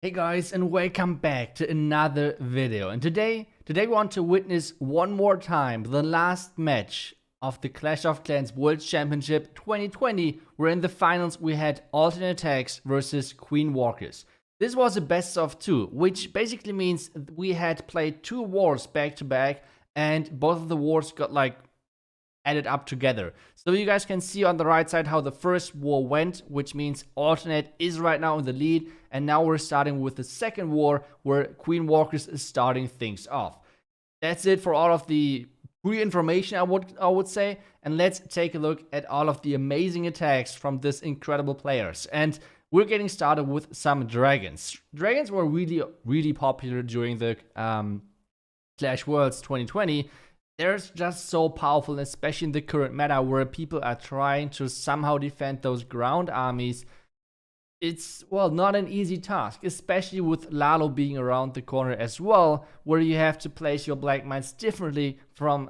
Hey guys, and welcome back to another video. And today we want to witness one more time the last match of the Clash of Clans World Championship 2020, where in the finals we had ATN.aTTaX versus Queen Walkers. This was a best of two, which basically means we had played two wars back to back, and both of the wars got added up together. So you guys can see on the right side how the first war went, which means Alternate is right now in the lead, and now we're starting with the second war where Queen Walkers is starting things off. That's it for all of the pre-information, I would say, and let's take a look at all of the amazing attacks from this incredible players. And we're getting started with some dragons. Dragons were really popular during the Clash Worlds 2020. They're just so powerful, especially in the current meta where people are trying to somehow defend those ground armies. It's, well, not an easy task, especially with Lalo being around the corner as well, where you have to place your black mines differently from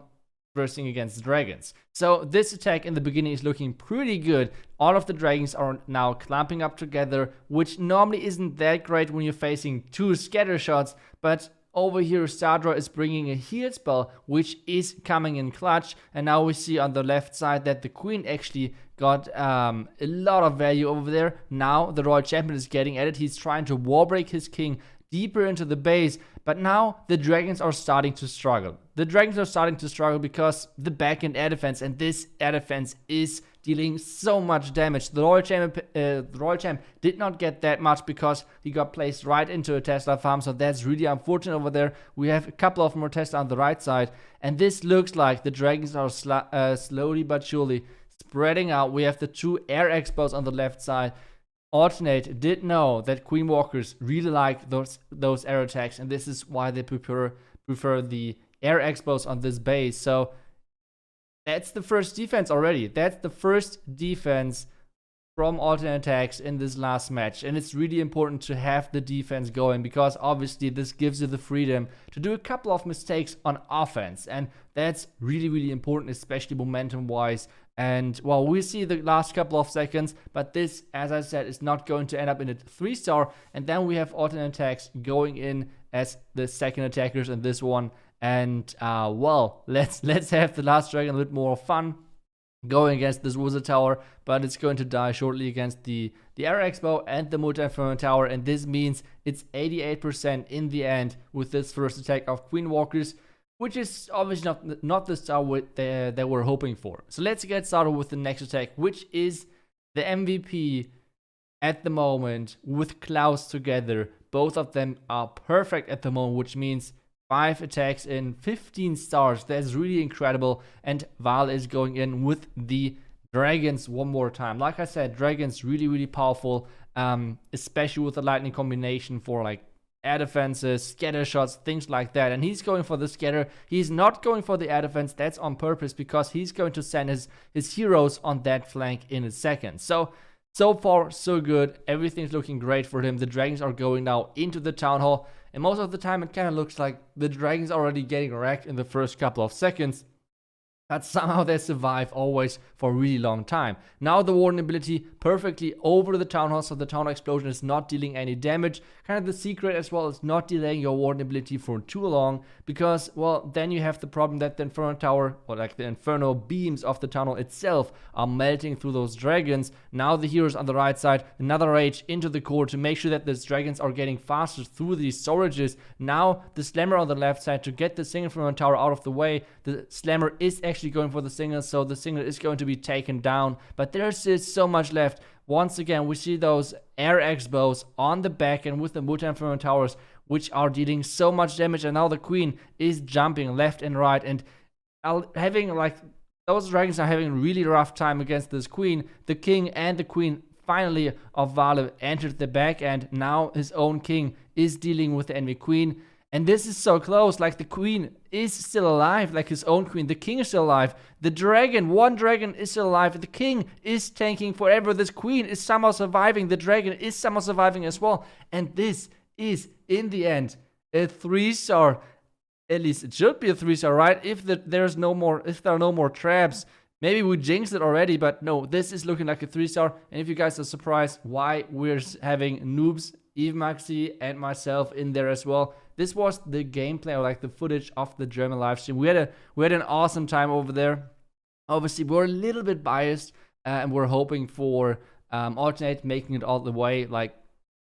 versing against dragons. So this attack in the beginning is looking pretty good. All of the dragons are now clumping up together, which normally isn't that great when you're facing two scatter shots, but over here, Stardra is bringing a heal spell, which is coming in clutch. And now we see on the left side that the Queen actually got a lot of value over there. Now the Royal Champion is getting at it. He's trying to wall break his king deeper into the base. But now the dragons are starting to struggle. The dragons are starting to struggle because the back-end air defense, and this air defense is dealing so much damage. The Royal Champ did not get that much because he got placed right into a Tesla farm, so that's really unfortunate over there. We have a couple of more Tesla on the right side, and this looks like the dragons are slowly but surely spreading out. We have the two air expos on the left side. Alternate did know that Queen Walkers really like those air attacks, and this is why they prefer the air expos on this base. So that's the first defense already. That's the first defense from ATN.aTTaX in this last match. And it's really important to have the defense going because obviously this gives you the freedom to do a couple of mistakes on offense. And that's really important, especially momentum-wise. And, well, we see the last couple of seconds, but this, as I said, is not going to end up in a 3-star. And then we have ATN.aTTaX going in as the second attackers in this one. And, well, let's have the last dragon a little more fun going against this wizard tower, but it's going to die shortly against the air expo and the multi-inferno tower, and this means it's 88% in the end with this first attack of Queen Walkers, which is obviously not the star that we're hoping for. So let's get started with the next attack, which is the MVP at the moment with Klaus together. Both of them are perfect at the moment, which means 5 attacks in 15 stars. That's really incredible. And Val is going in with the dragons one more time. Like I said, dragons really powerful, especially with the lightning combination for like air defenses, scatter shots, things like that. And he's going for the scatter. He's not going for the air defense. That's on purpose because he's going to send his heroes on that flank in a second. So far, so good. Everything's looking great for him. The dragons are going now into the town hall. And most of the time, it kind of looks like the dragons are already getting wrecked in the first couple of seconds. But somehow they survive always for a really long time. Now the warden ability perfectly over the town hall, so the town hall explosion is not dealing any damage. Kind of the secret as well is not delaying your warden ability for too long, because, well, then you have the problem that the inferno tower, or like the inferno beams of the tunnel itself, are melting through those dragons. Now the heroes on the right side, another rage into the core to make sure that these dragons are getting faster through these storages. Now the slammer on the left side to get the single inferno tower out of the way. The slammer is actually going for the single, so the single is going to be taken down, but there's still so much left. Once again, we see those air expos on the back and with the multi-inferno towers, which are dealing so much damage, and now the queen is jumping left and right, and having like those dragons are having a really rough time against this queen. The king and the queen finally of Vale entered the back, and now his own king is dealing with the enemy queen. And this is so close, like the queen is still alive, like his own queen. The king is still alive. The dragon, one dragon is still alive. The king is tanking forever. This queen is somehow surviving. The dragon is somehow surviving as well. And this is, in the end, a 3-star. At least it should be a 3-star, right? If there are no more traps, maybe we jinxed it already, but no, this is looking like a 3-star. And if you guys are surprised why we're having noobs even Maxi and myself in there as well. This was the gameplay, or like the footage of the German live stream. We had an awesome time over there. Obviously, we're a little bit biased, and we're hoping for ATN.aTTaX making it all the way, like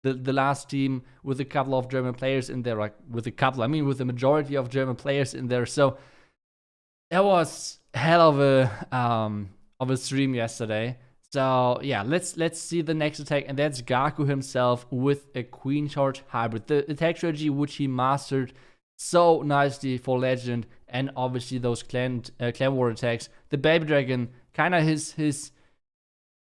the last team with a couple of German players in there, like with a majority of German players in there. So that was hell of a stream yesterday. So yeah, let's see the next attack, and that's Gaku himself with a Queen Charge hybrid, the attack strategy which he mastered so nicely for Legend, and obviously those clan war attacks. The Baby Dragon, kind of his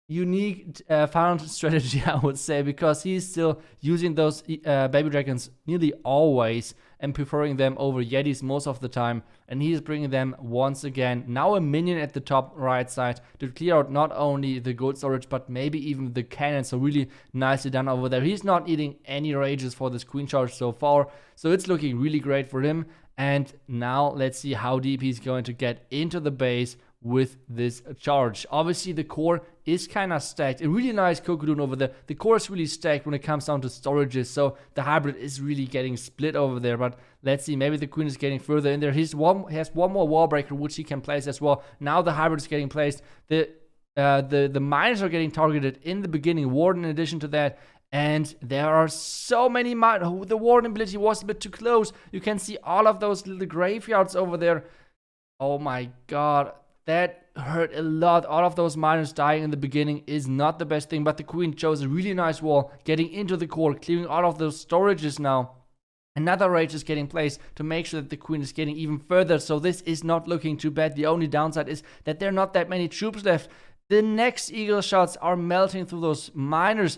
unique found strategy, I would say, because he's still using those Baby Dragons nearly always and preferring them over Yetis most of the time, and he's bringing them once again, now a minion at the top right side to clear out not only the gold storage but maybe even the cannons. So really nicely done over there. He's not eating any rages for this Queen Charge so far, so it's looking really great for him. And now let's see how deep he's going to get into the base with this charge. Obviously the core is kind of stacked. A really nice Kokudun over there. The core is really stacked when it comes down to storages, so the hybrid is really getting split over there. But let's see, maybe the Queen is getting further in there. He has one more wall breaker which he can place as well. Now the hybrid is getting placed. The miners are getting targeted in the beginning, Warden in addition to that. And there are so many miners. The Warden ability was a bit too close. You can see all of those little graveyards over there. Oh my god, that hurt a lot. All of those miners dying in the beginning is not the best thing, but the Queen chose a really nice wall, getting into the core, clearing all of those storages now. Another rage is getting placed to make sure that the Queen is getting even further, so this is not looking too bad. The only downside is that there are not that many troops left. The next eagle shots are melting through those miners.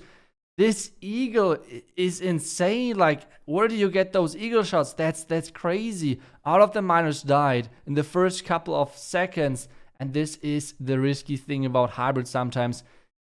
This eagle is insane. Like, where do you get those eagle shots? That's crazy. All of the miners died in the first couple of seconds, and this is the risky thing about hybrid sometimes.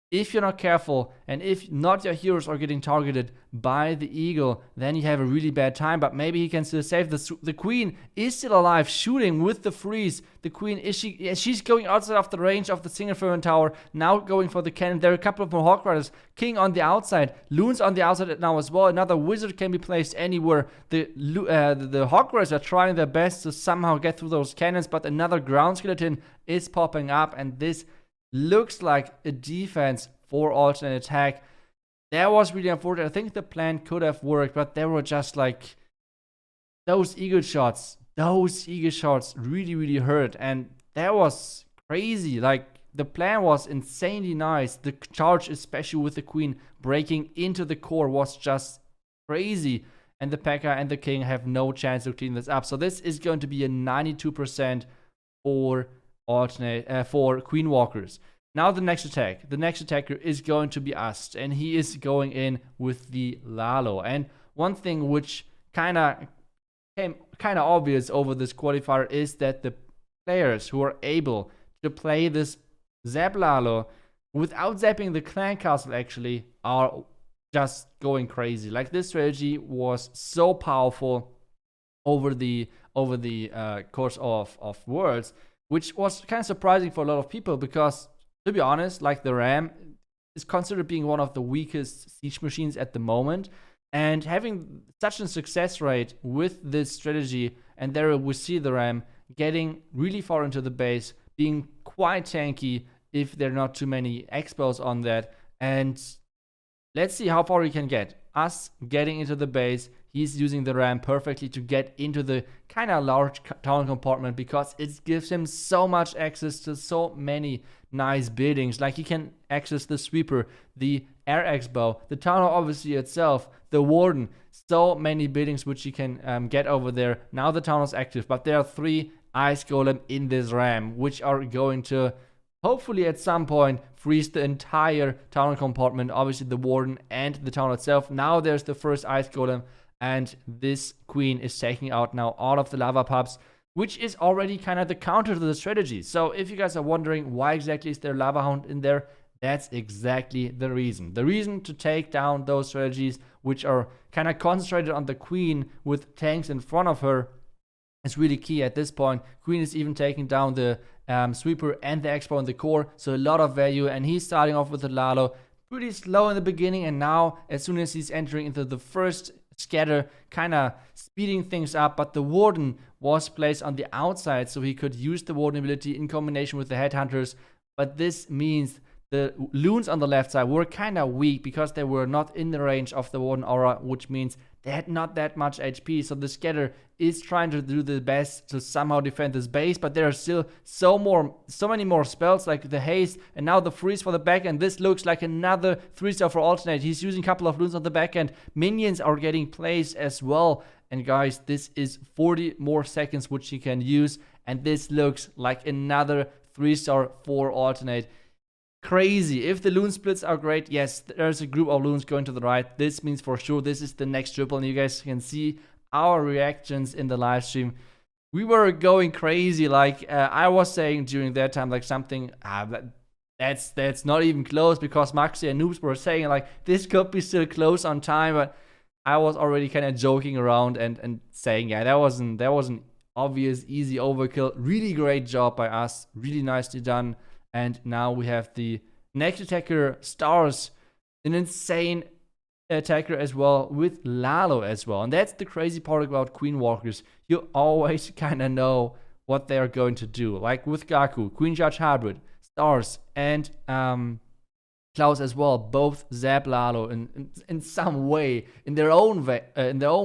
If you're not careful, and if not your heroes are getting targeted by the eagle, then you have a really bad time. But maybe he can still save the Queen is still alive, shooting with the freeze. The Queen she's going outside of the range of the single fervent tower, now going for the cannon. There are a couple of more Hawk Riders. King on the outside, Loons on the outside now as well. Another wizard can be placed anywhere. The Hawk Riders are trying their best to somehow get through those cannons, but another ground skeleton is popping up, and this looks like a defense for ATN.aTTaX. That was really unfortunate. I think the plan could have worked, but they were just like, those eagle shots really, really hurt, and that was crazy. Like, the plan was insanely nice. The charge, especially with the Queen breaking into the core, was just crazy, and the P.E.K.K.A. and the King have no chance to clean this up. So this is going to be a 92% for for Queen Walkers. Now the next attack. The next attacker is going to be us, and he is going in with the Lalo. And one thing which kind of became kind of obvious over this qualifier is that the players who are able to play this Zap Lalo without zapping the clan castle actually are just going crazy. Like, this strategy was so powerful over the course of Worlds, which was kind of surprising for a lot of people, because, to be honest, like, the Ram is considered being one of the weakest siege machines at the moment, and having such a success rate with this strategy, and there we see the Ram getting really far into the base, being quite tanky if there are not too many expos on that. And let's see how far he can get. Us getting into the base, he's using the Ram perfectly to get into the kind of large town compartment, because it gives him so much access to so many nice buildings. Like, he can access the Sweeper, the Air Expo, the town hall obviously itself, the Warden, so many buildings which he can get over there. Now the town is active, but there are 3 Ice Golem in this Ram, which are going to hopefully at some point freeze the entire town compartment, obviously the Warden and the town itself. Now there's the first Ice Golem, and this Queen is taking out now all of the lava pups, which is already kind of the counter to the strategy. So if you guys are wondering why exactly is there Lava Hound in there, that's exactly the reason. The reason to take down those strategies which are kind of concentrated on the Queen with tanks in front of her is really key at this point. Queen is even taking down the Sweeper and the Expo in the core, so a lot of value, and he's starting off with the Lalo, pretty slow in the beginning, and now as soon as he's entering into the first scatter, kind of speeding things up. But the Warden was placed on the outside, so he could use the Warden ability in combination with the Headhunters. But this means the loons on the left side were kind of weak because they were not in the range of the Warden aura, which means they had not that much HP. So the scatter is trying to do the best to somehow defend this base, but there are still so many more spells, like the haste and now the freeze for the back end. This looks like another 3-star for alternate. He's using a couple of loons on the back end. Minions are getting placed as well. And guys, this is 40 more seconds which he can use, and this looks like another 3-star for alternate. Crazy. If the loon splits are great, yes, there's a group of loons going to the right. This means for sure this is the next triple, and you guys can see our reactions in the live stream. We were going crazy. Like I was saying during that time, like something that's not even close, because Maxi and Noobs were saying like this could be still close on time, but I was already kind of joking around and saying, yeah, that wasn't obvious, easy overkill. Really great job by us. Really nicely done. And now we have the next attacker, Stars, an insane attacker as well, with Lalo as well. And that's the crazy part about Queen Walkers. You always kind of know what they're going to do. Like with Gaku, Queen Judge Hybrid, Stars, and Klaus as well. Both zap Lalo in some way, in their own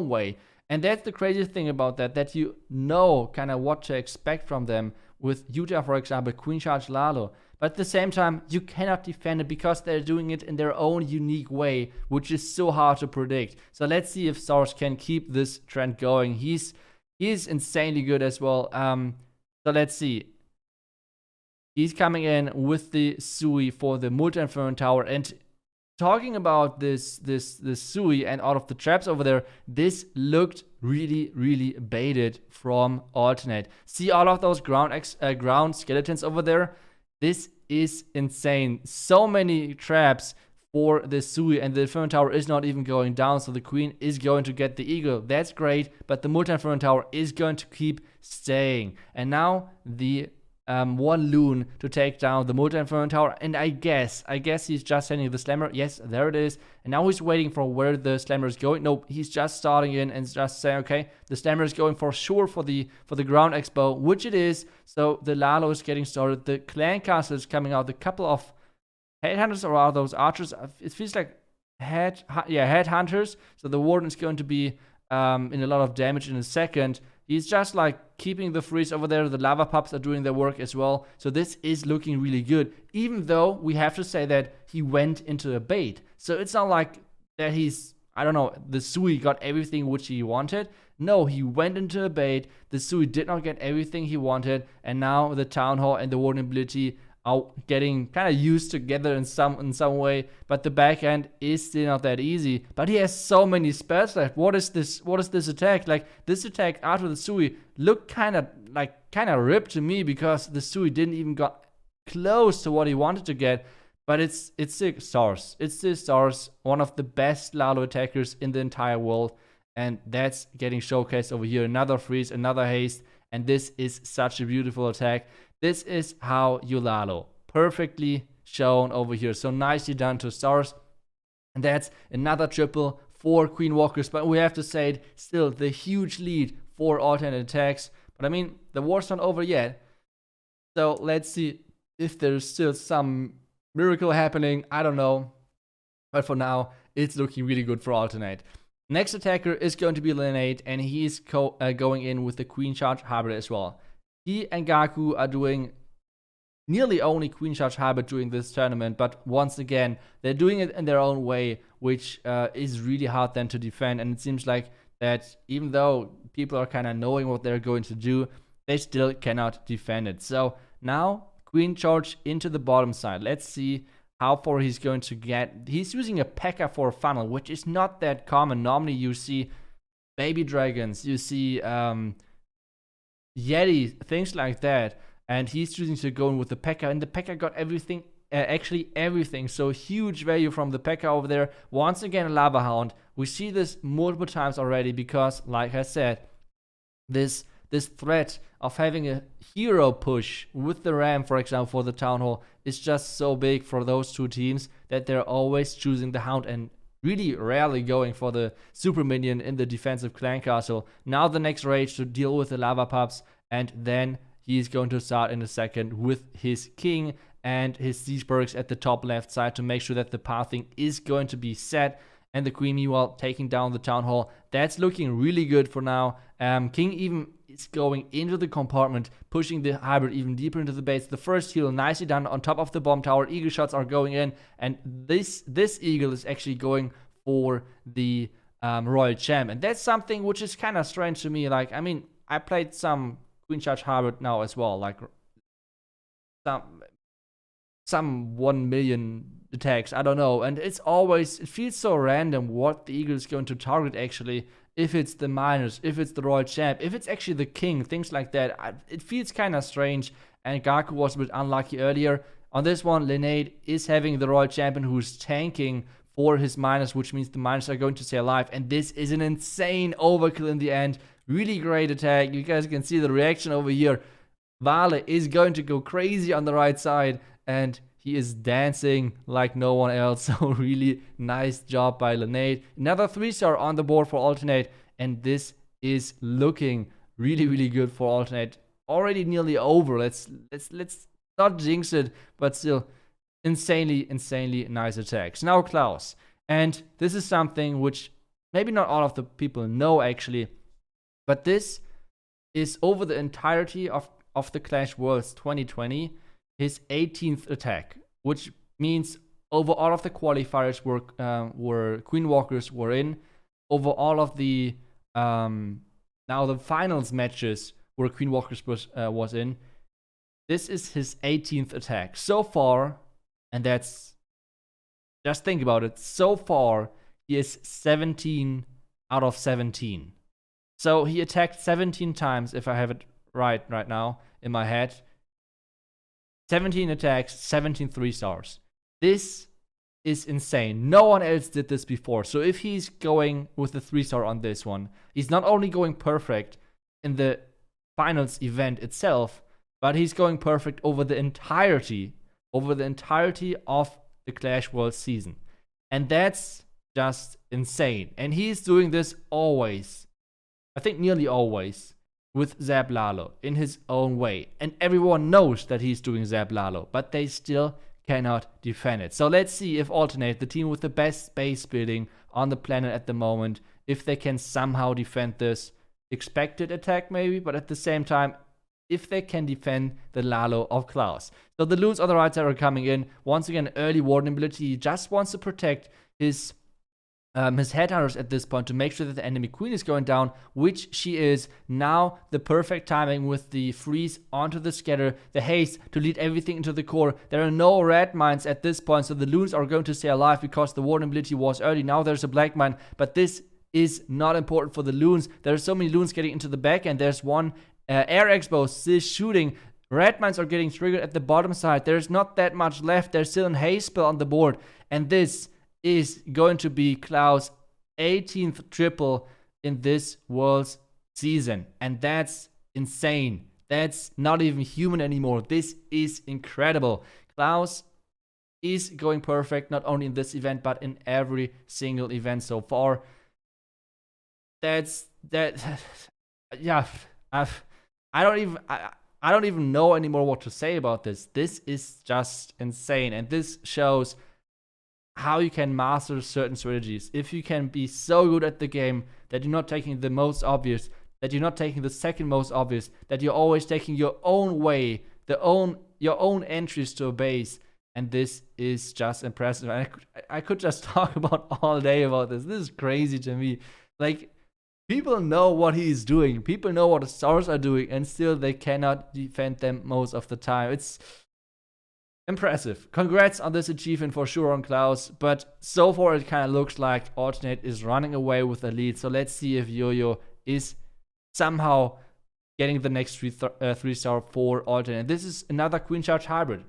way. And that's the crazy thing about that you know kind of what to expect from them. With Utah, for example, Queen Charge Lalo. But at the same time, you cannot defend it because they're doing it in their own unique way, which is so hard to predict. So let's see if Stars can keep this trend going. He's insanely good as well. So let's see. He's coming in with the Sui for the Multi-Inferno Tower. And talking about this Sui and all of the traps over there, this looked really baited from alternate. See all of those ground skeletons over there? This is insane. So many traps for the Sui, and the Inferno Tower is not even going down, so the Queen is going to get the Eagle. That's great, but the Multi-Inferno Tower is going to keep staying. And now the one loon to take down the Multi-Inferno Tower, and I guess he's just sending the Slammer. Yes, there it is. And now he's waiting for where the Slammer is going. Nope, he's just starting in and just saying, okay, the Slammer is going for sure for the ground expo, which it is. So the Lalo is getting started. The clan castle is coming out. A couple of headhunters, or are those archers? It feels like headhunters. So the Warden is going to be in a lot of damage in a second. He's just like keeping the freeze over there. The lava pups are doing their work as well. So this is looking really good. Even though we have to say that he went into a bait. So it's not like that he's, I don't know, the Sui got everything which he wanted. No, he went into a bait. The Sui did not get everything he wanted. And now the Town Hall and the Warden ability are getting kind of used together in some way, but the back end is still not that easy. But he has so many spells left. What is this attack? Like this attack after the Sui looked kind of ripped to me, because the Sui didn't even got close to what he wanted to get. But it's still Stars. It's still Stars, one of the best Lalo attackers in the entire world, and that's getting showcased over here. Another freeze, another haste, and this is such a beautiful attack. This is how you Lalo. Perfectly shown over here. So nicely done to Stars. And that's another triple for Queen Walkers. But we have to say it, still the huge lead for ATN.aTTaX. But I mean, the war's not over yet. So let's see if there's still some miracle happening. I don't know. But for now, it's looking really good for alternate. Next attacker is going to be Lineate, and he's going in with the Queen Charge Hybrid as well. He and Gaku are doing nearly only Queen Charge Hybrid during this tournament, but once again, they're doing it in their own way, which is really hard then to defend. And it seems like that even though people are kind of knowing what they're going to do, they still cannot defend it. So now Queen Charge into the bottom side. Let's see how far he's going to get. He's using a P.E.K.K.A for a funnel, which is not that common. Normally you see baby dragons, you see Yeti, things like that, and he's choosing to go in with the P.E.K.K.A, and the P.E.K.K.A got everything, actually everything. So huge value from the P.E.K.K.A over there. Once again, a Lava Hound. We see this multiple times already because, like I said, this this threat of having a hero push with the Ram, for example, for the Town Hall is just so big for those two teams that they're always choosing the Hound and really rarely going for the super minion in the defensive clan castle. Now the next rage to deal with the lava pups, and then he's going to start in a second with his king and his siege perks at the top left side to make sure that the pathing is going to be set. And the queen meanwhile taking down the town hall. That's looking really good for now. King even is going into the compartment, pushing the hybrid even deeper into the base. The first heal nicely done on top of the bomb tower. Eagle shots are going in, and this eagle is actually going for the royal champ. And that's something which is kind of strange to me. Like, I mean, I played some queen charge hybrid now as well, like some 1 million attacks, I don't know, and it feels so random what the eagle is going to target actually, if it's the miners, if it's the royal champ, if it's actually the king, things like that. It feels kind of strange, and Gaku was a bit unlucky earlier. On this one, Linnade is having the royal champion who's tanking for his miners, which means the miners are going to stay alive, and this is an insane overkill in the end. Really great attack. You guys can see the reaction over here. Vale is going to go crazy on the right side, and he is dancing like no one else. So really nice job by Linnade. Another 3-star on the board for Alternate, and this is looking really, really good for Alternate. Already nearly over. Let's not jinx it, but still insanely nice attacks. Now Klaus, and this is something which maybe not all of the people know actually, but this is over the entirety of the Clash Worlds 2020. His 18th attack, which means over all of the qualifiers where Queen Walkers were in, over all of the now the finals matches where Queen Walkers was in, this is his 18th attack so far, and that's, just think about it, so far he is 17 out of 17. So he attacked 17 times, if I have it right now in my head. 17 attacks, 17 3-stars. This is insane. No one else did this before. So if he's going with the 3-star on this one, he's not only going perfect in the finals event itself, but he's going perfect over the entirety of the Clash World season. And that's just insane. And he's doing this always, I think nearly always, with Zap Lalo in his own way. And everyone knows that he's doing Zap Lalo, but they still cannot defend it. So let's see if Alternate, the team with the best base building on the planet at the moment, if they can somehow defend this expected attack maybe, but at the same time, if they can defend the Lalo of Klaus. So the loons on the right side are coming in. Once again, early warden ability. He just wants to protect his headhunters at this point to make sure that the enemy queen is going down, which she is. Now the perfect timing with the freeze onto the scatter, the haste to lead everything into the core. There are no red mines at this point, so the loons are going to stay alive because the warden ability was early. Now there's a black mine, but this is not important for the loons. There are so many loons getting into the back, and there's one air expo still shooting. Red mines are getting triggered at the bottom side. There's not that much left. There's still a haste spell on the board, and this is going to be Klaus' 18th triple in this Worlds season. And that's insane. That's not even human anymore. This is incredible. Klaus is going perfect, not only in this event, but in every single event so far. Yeah, I don't even know anymore what to say about this. This is just insane. And this shows how you can master certain strategies. If you can be so good at the game that you're not taking the most obvious, that you're not taking the second most obvious, that you're always taking your own way, your own entries to a base. And this is just impressive. I could just talk about all day about this. This is crazy to me. Like, people know what he's doing. People know what the stars are doing, and still they cannot defend them most of the time. It's impressive. Congrats on this achievement for sure on Klaus, but so far it kind of looks like Alternate is running away with the lead. So let's see if Yo-Yo is somehow getting the next 3-star for Alternate. This is another Queen Charge hybrid,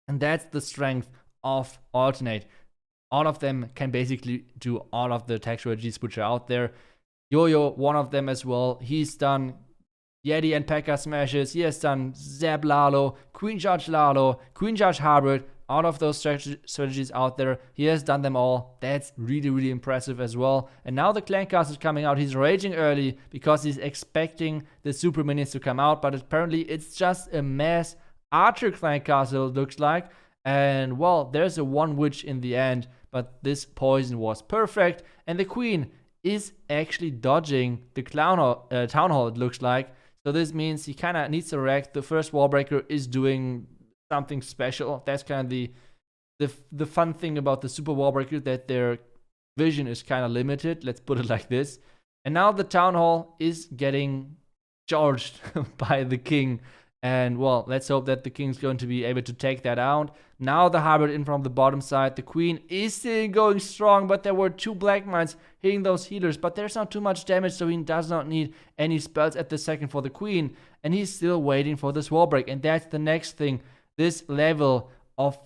and that's the strength of Alternate. All of them can basically do all of the attack strategies which are out there. Yo-Yo, one of them as well. He's done Yeti and P.E.K.K.A smashes. He has done Zap Lalo, Queen Charge Lalo, Queen Charge Hybrid. Out of those strategies out there, he has done them all. That's really, really impressive as well. And now the Clan Cast is coming out. He's raging early because he's expecting the super minions to come out. But apparently it's just a mass Archer Clan Castle, it looks like. And well, there's a one witch in the end. But this poison was perfect. And the Queen is actually dodging the Town Hall, it looks like. So this means he kind of needs to react. The first Wallbreaker is doing something special. That's kind of the fun thing about the Super Wallbreaker, that their vision is kind of limited. Let's put it like this. And now the Town Hall is getting charged by the King. And well, let's hope that the King's going to be able to take that out. Now the Hybrid in from the bottom side. The Queen is still going strong, but there were 2 Black Mines hitting those healers. But there's not too much damage, so he does not need any spells at the second for the Queen. And he's still waiting for this wall break. And that's the next thing. This level of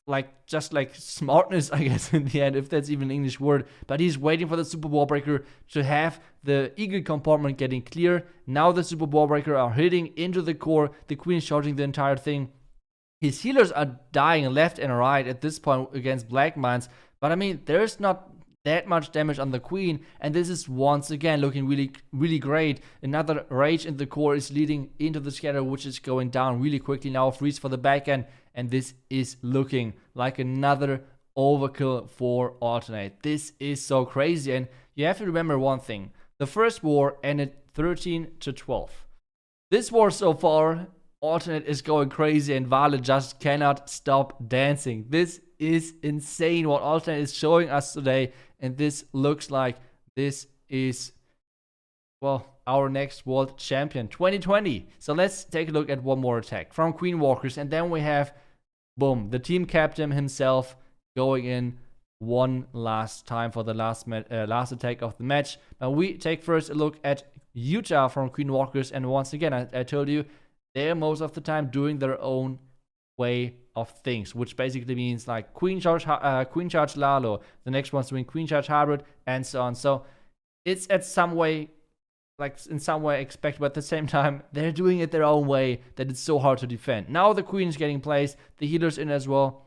like, just like smartness, I guess, in the end, if that's even an English word. But he's waiting for the Super Wallbreaker to have the Eagle compartment getting clear. Now the Super Wallbreaker are hitting into the core. The Queen is charging the entire thing. His healers are dying left and right at this point against Black Mines. But I mean, there's not that much damage on the Queen. And this is once again looking really, really great. Another Rage in the core is leading into the Scatter, which is going down really quickly now. Freeze for the back end. And this is looking like another overkill for Alternate. This is so crazy. And you have to remember one thing. The first war ended 13-12. This war so far, Alternate is going crazy and Vale just cannot stop dancing. This is insane what Alternate is showing us today. And this looks like this is, well, our next world champion 2020. So let's take a look at one more attack from Queen Walkers. And then we have, boom, the team captain himself going in one last time for the last attack of the match. Now we take first a look at Utah from Queen Walkers. And once again, I told you, they're most of the time doing their own way of things, which basically means like Queen Charge Lalo, the next one's doing Queen Charge Hybrid, and so on. So it's in some way expected, but at the same time, they're doing it their own way that it's so hard to defend. Now the Queen is getting placed, the healers in as well.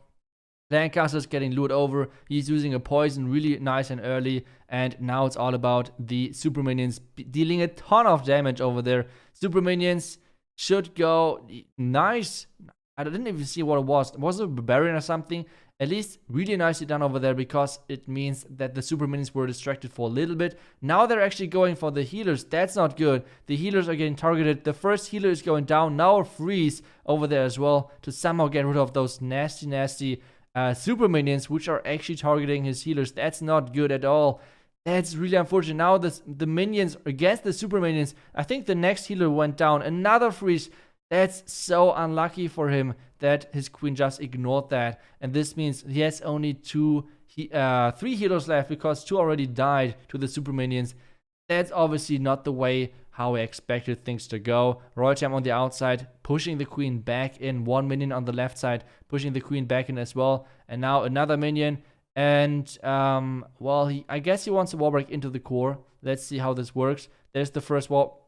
Lancaster is getting lured over. He's using a poison really nice and early. And now it's all about the super minions dealing a ton of damage over there. Super minions should go nice. I didn't even see what it was. Was it a barbarian or something? At least really nicely done over there, because it means that the super minions were distracted for a little bit. Now they're actually going for the healers. That's not good. The healers are getting targeted. The first healer is going down. Now a freeze over there as well to somehow get rid of those nasty super minions, which are actually targeting his healers. That's not good at all. That's really unfortunate. Now the minions against the super minions. I think the next healer went down. Another freeze. That's so unlucky for him that his Queen just ignored that. And this means he has only 3 healers left, because 2 already died to the super minions. That's obviously not the way how I expected things to go. Royal Champ on the outside, pushing the Queen back in. 1 minion on the left side, pushing the Queen back in as well. And now another minion. And, well, I guess he wants a wall break into the core. Let's see how this works. There's the first wall.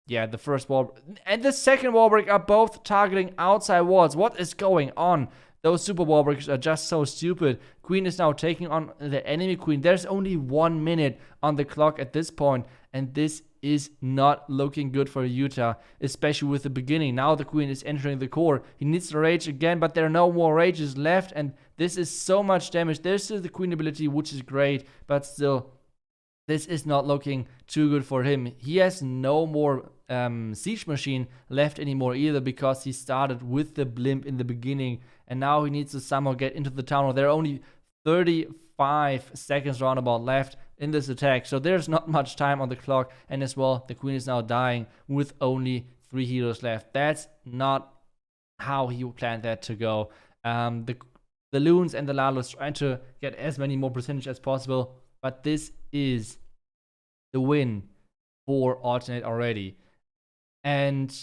Yeah, the first wall and the second wall break are both targeting outside walls. What is going on? Those super wall breakers are just so stupid. Queen is now taking on the enemy Queen. There's only 1 minute on the clock at this point, and this is not looking good for Utah, especially with the beginning. Now the Queen is entering the core. He needs to rage again, but there are no more rages left, and this is so much damage. There's still the Queen ability, which is great, but still, this is not looking too good for him. He has no more siege machine left anymore either, because he started with the blimp in the beginning, and now he needs to somehow get into the town hall. There are only 35 seconds roundabout left in this attack, so there's not much time on the clock. And as well, the Queen is now dying with only 3 healers left. That's not how he planned that to go. The Loons and the Lalos trying to get as many more percentage as possible, but this is the win for Alternate already. And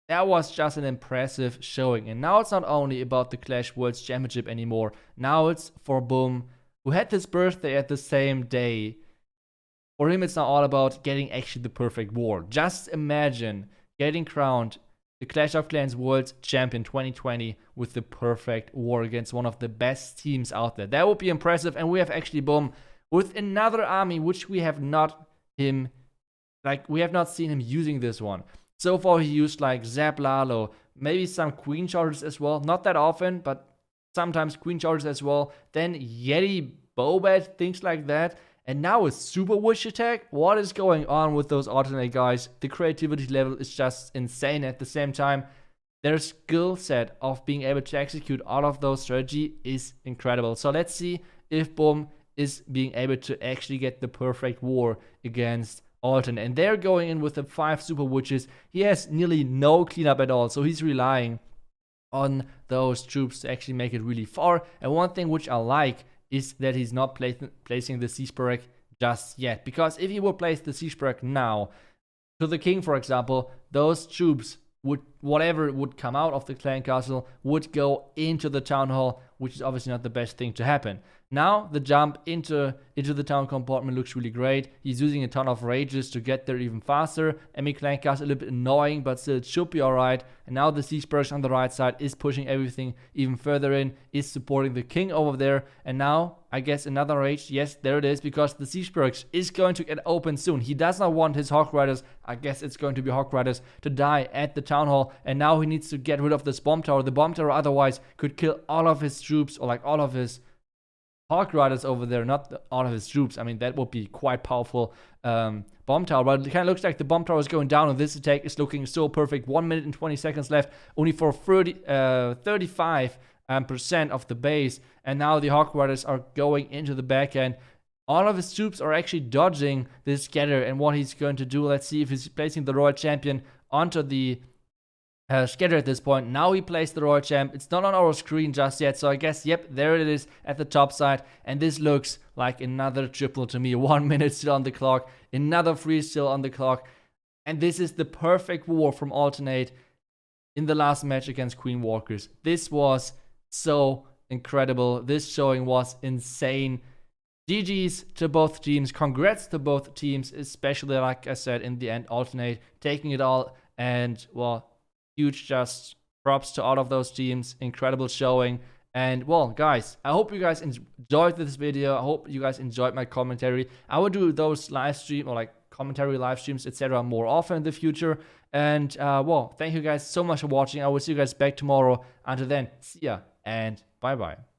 that was just an impressive showing. And now it's not only about the Clash Worlds Championship anymore. Now it's for Boom, who had his birthday at the same day. For him, it's now all about getting actually the perfect war. Just imagine getting crowned the Clash of Clans World Champion 2020 with the perfect war against one of the best teams out there. That would be impressive, and we have actually, boom, with another army, which we have not seen him using this one. So far, he used like Zap Lalo, maybe some Queen Chargers as well. Not that often, but sometimes Queen Chargers as well. Then Yeti Bobat, things like that. And now a Super Wish attack? What is going on with those alternate guys? The creativity level is just insane. At the same time, their skill set of being able to execute all of those strategy is incredible. So let's see if Boom is being able to actually get the perfect war against Alton. And they're going in with the 5 Super Witches. He has nearly no cleanup at all, so he's relying on those troops to actually make it really far. And one thing which I like is that he's not placing the Siege Barrack just yet. Because if he would place the Siege Barrack now to the king, for example, those troops would, whatever would come out of the clan castle, would go into the town hall, which is obviously not the best thing to happen. Now the jump into the town compartment looks really great. He's using a ton of rages to get there even faster. Enemy clan castle a little bit annoying, but still it should be alright. And now the siege barracks on the right side is pushing everything even further in, is supporting the king over there. And now I guess another rage. Yes, there it is, because the siege barracks is going to get open soon. He does not want his Hawk Riders, I guess it's going to be Hawk Riders, to die at the town hall. And now he needs to get rid of this bomb tower. The bomb tower otherwise could kill all of his troops, or like all of his Hawk Riders over there, not all of his troops. I mean, that would be quite powerful bomb tower, but it kind of looks like the bomb tower is going down, and this attack is looking so perfect. 1 minute and 20 seconds left, only for 35% of the base, and now the Hawk Riders are going into the back end. All of his troops are actually dodging this scatter, and what he's going to do, let's see if he's placing the Royal Champion onto the scatter at this point. Now he placed the Royal Champ. It's not on our screen just yet, so I guess, yep, there it is at the top side. And this looks like another triple to me. 1 minute still on the clock, another freeze still on the clock. And this is the perfect war from Alternate in the last match against Queen Walkers. This was so incredible. This showing was insane. GG's to both teams. Congrats to both teams, especially, like I said, in the end, Alternate taking it all. And, well, huge just props to all of those teams. Incredible showing. And, well, guys, I hope you guys enjoyed this video. I hope you guys enjoyed my commentary. I will do those live stream or like commentary live streams, etc. more often in the future. And, well, thank you guys so much for watching. I will see you guys back tomorrow. Until then, see ya and bye-bye.